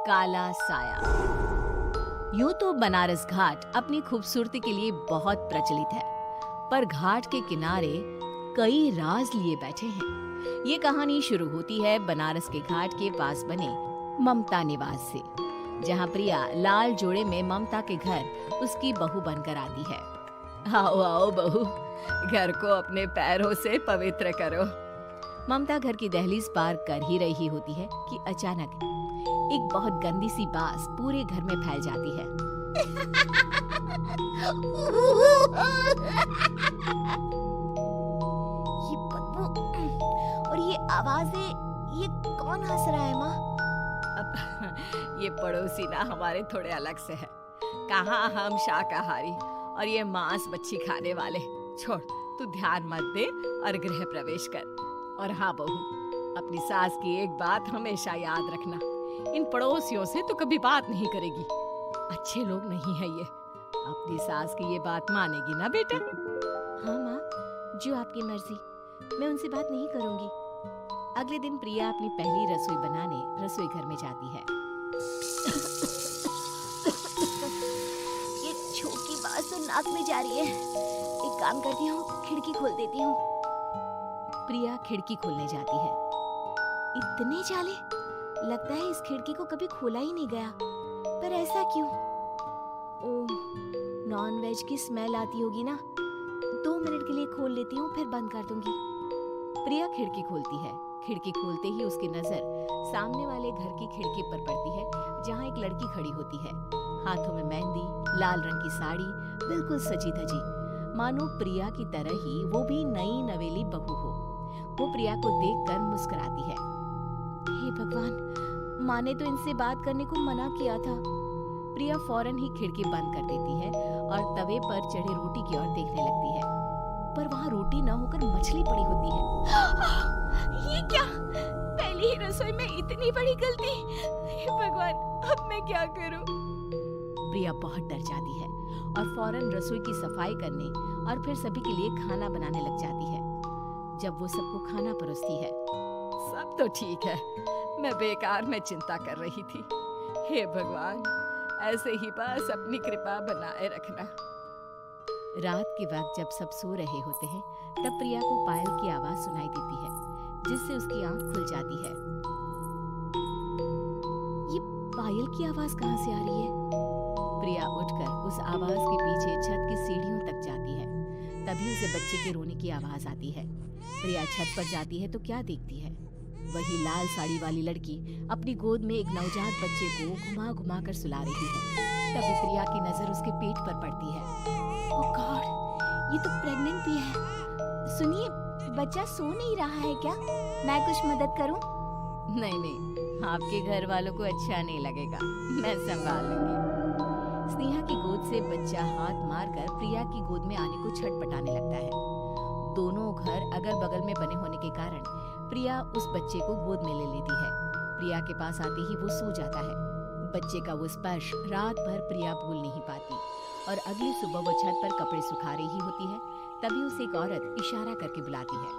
काला साया। यूं तो बनारस घाट अपनी खूबसूरती के लिए बहुत प्रचलित है, पर घाट के किनारे कई राज लिए बैठे हैं। ये कहानी शुरू होती है बनारस के घाट के पास बने ममता निवास से, जहां प्रिया लाल जोड़े में ममता के घर उसकी बहू बनकर आती है। आओ आओ बहू, घर को अपने पैरों से पवित्र करो। ममता घर की दहलीज पार कर ही रही होती है कि अचानक एक बहुत गंदी सी बास पूरे घर में फैल जाती है। ये बदबू और ये आवाजें, ये कौन हंस रहा है माँ? अब ये पड़ोसी ना हमारे थोड़े अलग से है। कहाँ हम शाकाहारी और ये मांस मच्छी खाने वाले। छोड़, तू ध्यान मत दे और गृह प्रवेश कर। और हाँ बहू, अपनी सास की एक बात हमेशा याद रखना, इन पड़ोसियों से तो कभी बात नहीं करेगी। अच्छे लोग नहीं है ये। अपनी सास की ये बात मानेगी ना बेटा? हाँ माँ, जो आपकी मर्जी, मैं उनसे बात नहीं करूंगी। अगले दिन प्रिया अपनी पहली रसोई बनाने रसोई घर में जाती है। ये छोटी बात तो नाक में जा रही है। एक काम करती हूँ, खिड़की खोल देती हूँ। प्रिया खिड़की खोलने जाती है। इतने जाले, लगता है इस खिड़की को कभी खोला ही नहीं गया। पर ऐसा क्यों? ओह, नॉन वेज की स्मेल आती होगी ना। 2 मिनट के लिए खोल लेती हूँ, फिर बंद कर दूंगी। प्रिया खिड़की खोलती है। खिड़की खोलते ही उसकी नजर सामने वाले घर की खिड़की पर पड़ती है, जहाँ एक लड़की खड़ी होती है, हाथों में मेहंदी, लाल रंग की साड़ी, बिल्कुल सजी धजी, मानो प्रिया की तरह ही वो भी नई नवेली बहू हो। वो प्रिया को देखकर मुस्कुराती है। हे भगवान, माँ ने तो इनसे बात करने को मना किया था। प्रिया फौरन ही खिड़की बंद कर देती है और तवे पर चढ़े रोटी की ओर देखने लगती है, पर वहाँ रोटी न होकर मछली पड़ी होती है। ये क्या? पहली ही रसोई में इतनी बड़ी गलती। हे भगवान, अब मैं क्या करूं? प्रिया बहुत डर जाती है और फौरन रसोई की सफाई करने और फिर सभी के लिए खाना बनाने लग जाती है। जब वो सबको खाना परोसती है, सब तो ठीक है, मैं बेकार में चिंता कर रही थी। हे भगवान, ऐसे ही बस अपनी कृपा बनाए रखना। रात के वक्त जब सब सो रहे होते हैं, तब प्रिया को पायल की आवाज सुनाई देती है, जिससे उसकी आंख खुल जाती है। ये पायल की आवाज कहाँ से आ रही है? प्रिया उठकर उस आवाज के पीछे छत की सीढ़ियों तक जाती है। तभी उसे बच्चे के रोने की आवाज आती है। प्रिया छत पर जाती है तो क्या देखती है? वही लाल साड़ी वाली लड़की अपनी गोद में एक नवजात बच्चे को घुमा घुमा कर सुला रही है। तभी प्रिया की नजर उसके पेट पर पड़ती है। ओह गॉड, ये तो प्रेग्नेंट भी है। सुनिए, बच्चा सो नहीं रहा है क्या? मैं कुछ मदद करूं? नहीं नहीं, आपके घर वालों को अच्छा नहीं लगेगा, मैं संभाल लूंगी। स्नेहा की गोद से बच्चा हाथ मारकर प्रिया की गोद में आने को छटपटाने लगता है। दोनों घर अगल बगल में बने होने के कारण प्रिया उस बच्चे को गोद में ले लेती है। प्रिया के पास आते ही वो सो जाता है। बच्चे का वो स्पर्श रात भर प्रिया भूल नहीं पाती और अगली सुबह वो छत पर कपड़े सुखा रही होती है। तभी उसे एक औरत इशारा करके बुलाती है।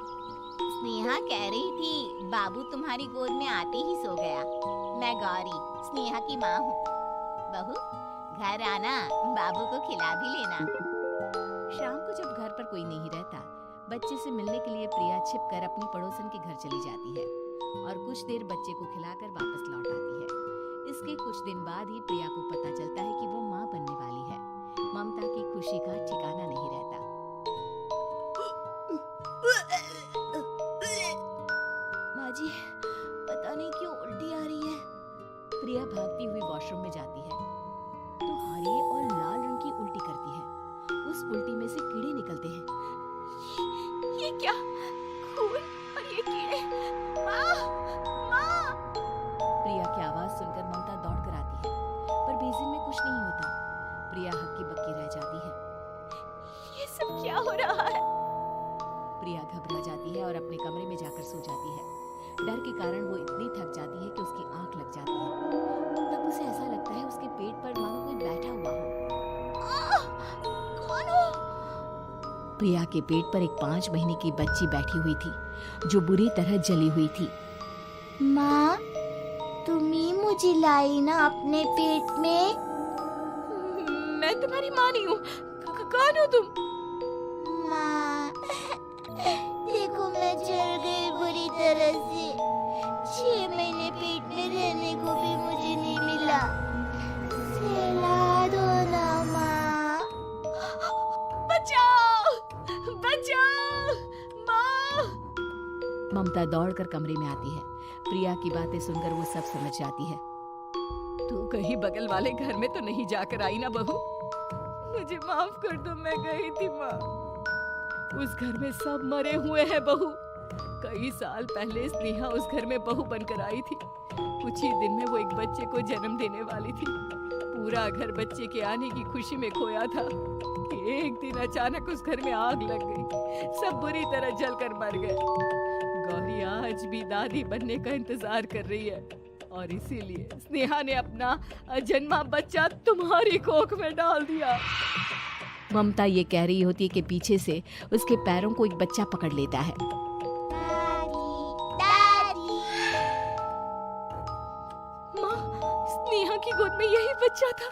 स्नेहा कह रही थी बाबू तुम्हारी गोद में आते ही सो गया। मैं गौरी, स्नेहा की माँ हूँ। बहू, घर आना, बाबू को खिला भी लेना। शाम को जब घर पर कोई नहीं रहता, बच्चे से मिलने के लिए प्रिया छिपकर अपनी पड़ोसन के घर चली जाती है और कुछ देर बच्चे को खिलाकर वापस लौट आती है। इसके कुछ दिन बाद ही प्रिया को पता चलता है कि वो माँ बनने वाली है। ममता की खुशी का ठिकाना नहीं रहता। माँ जी, पता नहीं क्यों उल्टी आ रही है। प्रिया भागती हुई वॉशरूम में जाती है तो हरे और लाल रंग की उल्टी करती है। उस उल्टी में से कीड़े निकलते हैं। ये क्या? खून और ये कीड़े! माँ! माँ! प्रिया की आवाज सुनकर ममता दौड़कर आती है, पर बेसिन में कुछ नहीं होता। प्रिया हक्की बक्की रह जाती है। ये सब क्या हो रहा है? प्रिया घबरा जाती है और अपने कमरे में जाकर सो जाती है। डर के कारण वो इतनी थक जाती है कि उसकी आंख लग जाती है। तब उसे ऐसा लगता है उसके पेट पर मानो कोई बैठा हुआ हो। कौन हो? प्रिया के पेट पर एक 5 महीने की बच्ची बैठी हुई थी, जो बुरी तरह जली हुई थी। माँ, तुम ही मुझे लाई ना अपने पेट में। मैं तुम्हारी माँ नहीं हूँ। कौन हो तुम? माँ, देखो मैं जल गई बुरी तरह से। 6 महीने पेट में रहने को भी मुझे नहीं मिला। सहला दो ना माँ। बचाओ, बचाओ, माँ। ममता दौड़कर कमरे में आती है। प्रिया की बातें सुनकर वो सब समझ जाती है। तू कहीं बगल वाले घर में तो नहीं जाकर आई ना बहू? मुझे माफ कर दो, मैं गई थी माँ। उस घर में सब मरे हुए हैं बहू। कई साल पहले स्नेहा उस घर में बहू बनकर आई थी। कुछ ही दिन में वो एक बच्चे को जन्म देने वाली थी। पूरा घर बच्चे के आने की खुशी में खोया था कि एक दिन अचानक उस घर में आग लग गई। सब बुरी तरह जलकर मर गए। गौरी आज भी दादी बनने का इंतजार कर रही है और इसीलिए स्नेहा ने अपना अजन्मा बच्चा तुम्हारी कोख में डाल दिया। ममता ये कह रही होती है कि पीछे से उसके पैरों को एक बच्चा पकड़ लेता है। दादी, माँ, स्नेहा की गोद में यही बच्चा था।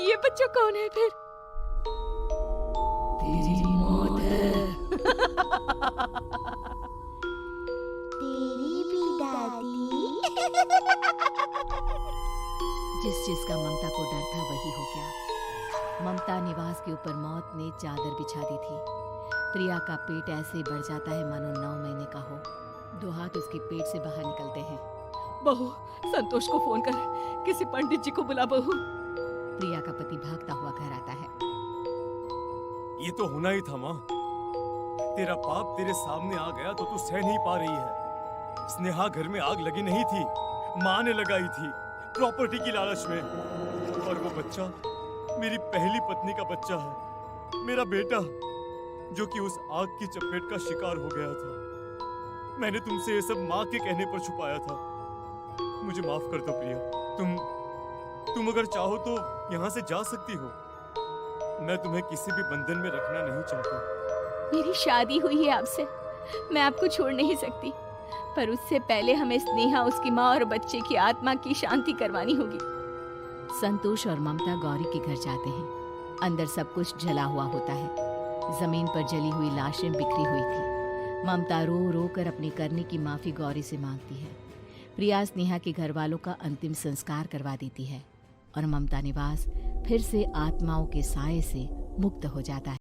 ये बच्चा कौन है फिर? तेरी मौत है। तेरी भी दादी। जिस चीज का ममता को डर था वही हो गया। ममता निवास के ऊपर मौत ने चादर बिछा दी थी। प्रिया का पेट ऐसे बढ़ जाता है मानो 9 महीने का हो। 2 हाथ उसके पेट से बाहर निकलते हैं। बहू, संतोष को फोन कर, किसी पंडित जी को बुला बहू। प्रिया का पति भागता हुआ घर आता है। ये तो होना ही था माँ। तेरा बाप तेरे सामने आ गया तो तू सह नहीं पा रही है। स्नेहा घर में आग लगी नहीं थी, माँ ने लगाई थी, प्रॉपर्टी की लालच में। और वो बच्चा मेरी पहली पत्नी का बच्चा है, मेरा बेटा, जो कि उस आग की चपेट का शिकार हो गया था। मैंने तुमसे ये सब माँ के कहने पर छुपाया था। मुझे माफ कर दो प्रिया। तुम अगर चाहो तो यहाँ से जा सकती हो। मैं तुम्हें किसी भी बंधन में रखना नहीं चाहता। मेरी शादी हुई है आपसे, मैं आपको छोड़ नहीं सकती, पर उससे पहले हमें स्नेहा, उसकी माँ और बच्चे की आत्मा की शांति करवानी होगी। संतोष और ममता गौरी के घर जाते हैं। अंदर सब कुछ जला हुआ होता है। जमीन पर जली हुई लाशें बिखरी हुई थी। ममता रो रो कर अपने करने की माफी गौरी से मांगती है। प्रिया स्नेहा के घर वालों का अंतिम संस्कार करवा देती है और ममता निवास फिर से आत्माओं के साए से मुक्त हो जाता है।